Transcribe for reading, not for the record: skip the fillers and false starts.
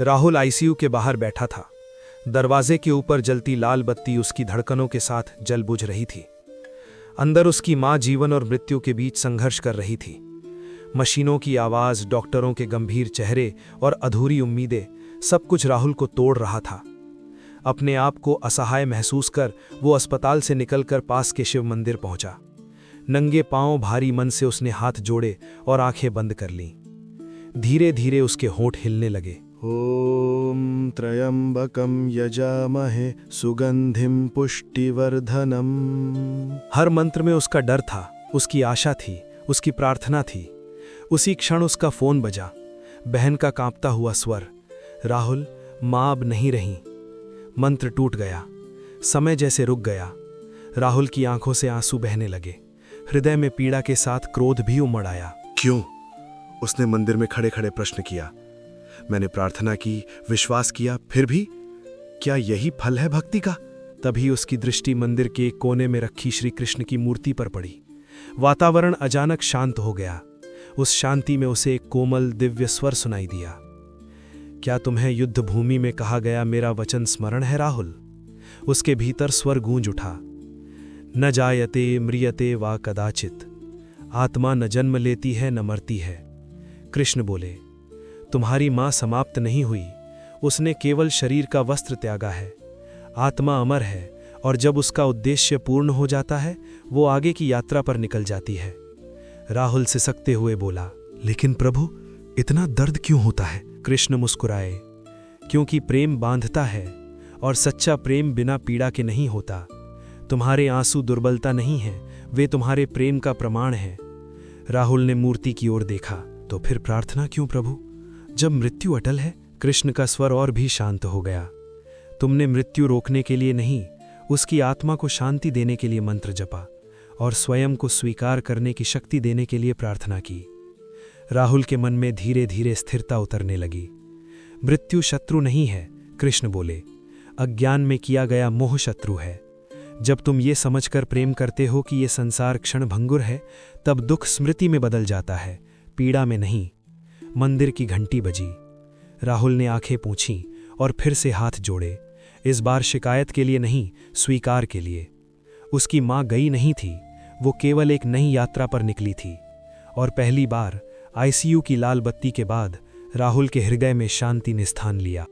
Rahul ICU के बाहर बैठा था। दरवाजे के ऊपर जलती लाल बत्ती उसकी धड़कनों के साथ जल बुझ रही थी। अंदर उसकी मां जीवन और मृत्यु के बीच संघर्ष कर रही थी। मशीनों की आवाज, डॉक्टरों के गंभीर चेहरे और अधूरी उम्मीदें, सब कुछ राहुल को तोड़ रहा था। अपने आप को असहाय महसूस कर वो अस्पताल से निकलकर पास के शिव मंदिर पहुंचा। नंगे पांव भारी मन से उसने हाथ जोड़े और आंखें बंद कर लीं। धीरे धीरे उसके होंठ हिलने लगे। ओम त्र्यंबकम यजामहे सुगंधिम पुष्टिवर्धनम। हर मंत्र में उसका डर था, उसकी आशा थी, उसकी प्रार्थना थी। उसी क्षण उसका फोन बजा। बहन का कांपता हुआ स्वर, राहुल, मां अब नहीं रही। मंत्र टूट गया। समय जैसे रुक गया। राहुल की आंखों से आंसू बहने लगे। हृदय में पीड़ा के साथ क्रोध भी उमड़ आया। क्यों? उसने मंदिर में खड़े खड़े प्रश्न किया। मैंने प्रार्थना की, विश्वास किया, फिर भी क्या यही फल है भक्ति का? तभी उसकी दृष्टि मंदिर के एक कोने में रखी श्री कृष्ण की मूर्ति पर पड़ी। वातावरण अचानक शांत हो गया। उस शांति में उसे एक कोमल दिव्य स्वर सुनाई दिया। क्या तुम्हें युद्ध भूमि में कहा गया मेरा वचन स्मरण है राहुल? उसके भीतर स्वर गूंज उठा। न जायते म्रियते वा कदाचित, आत्मा न जन्म लेती है न मरती है। कृष्ण बोले, तुम्हारी मां समाप्त नहीं हुई, उसने केवल शरीर का वस्त्र त्यागा है। आत्मा अमर है और जब उसका उद्देश्य पूर्ण हो जाता है वो आगे की यात्रा पर निकल जाती है। राहुल सिसकते हुए बोला, लेकिन प्रभु, इतना दर्द क्यों होता है? कृष्ण मुस्कुराए, क्योंकि प्रेम बांधता है और सच्चा प्रेम बिना पीड़ा के नहीं होता। तुम्हारे आंसू दुर्बलता नहीं है, वे तुम्हारे प्रेम का प्रमाण है। राहुल ने मूर्ति की ओर देखा। तो फिर प्रार्थना क्यों प्रभु, जब मृत्यु अटल है? कृष्ण का स्वर और भी शांत हो गया। तुमने मृत्यु रोकने के लिए नहीं, उसकी आत्मा को शांति देने के लिए मंत्र जपा और स्वयं को स्वीकार करने की शक्ति देने के लिए प्रार्थना की। राहुल के मन में धीरे धीरे स्थिरता उतरने लगी। मृत्यु शत्रु नहीं है, कृष्ण बोले, अज्ञान में किया गया मोह शत्रु है। जब तुम ये समझकर प्रेम करते हो कि ये संसार क्षणभंगुर है, तब दुख स्मृति में बदल जाता है, पीड़ा में नहीं। मंदिर की घंटी बजी। राहुल ने आंखें पूछीं और फिर से हाथ जोड़े। इस बार शिकायत के लिए नहीं, स्वीकार के लिए। उसकी मां गई नहीं थी, वो केवल एक नई यात्रा पर निकली थी। और पहली बार आईसीयू की लाल बत्ती के बाद राहुल के हृदय में शांति ने स्थान लिया।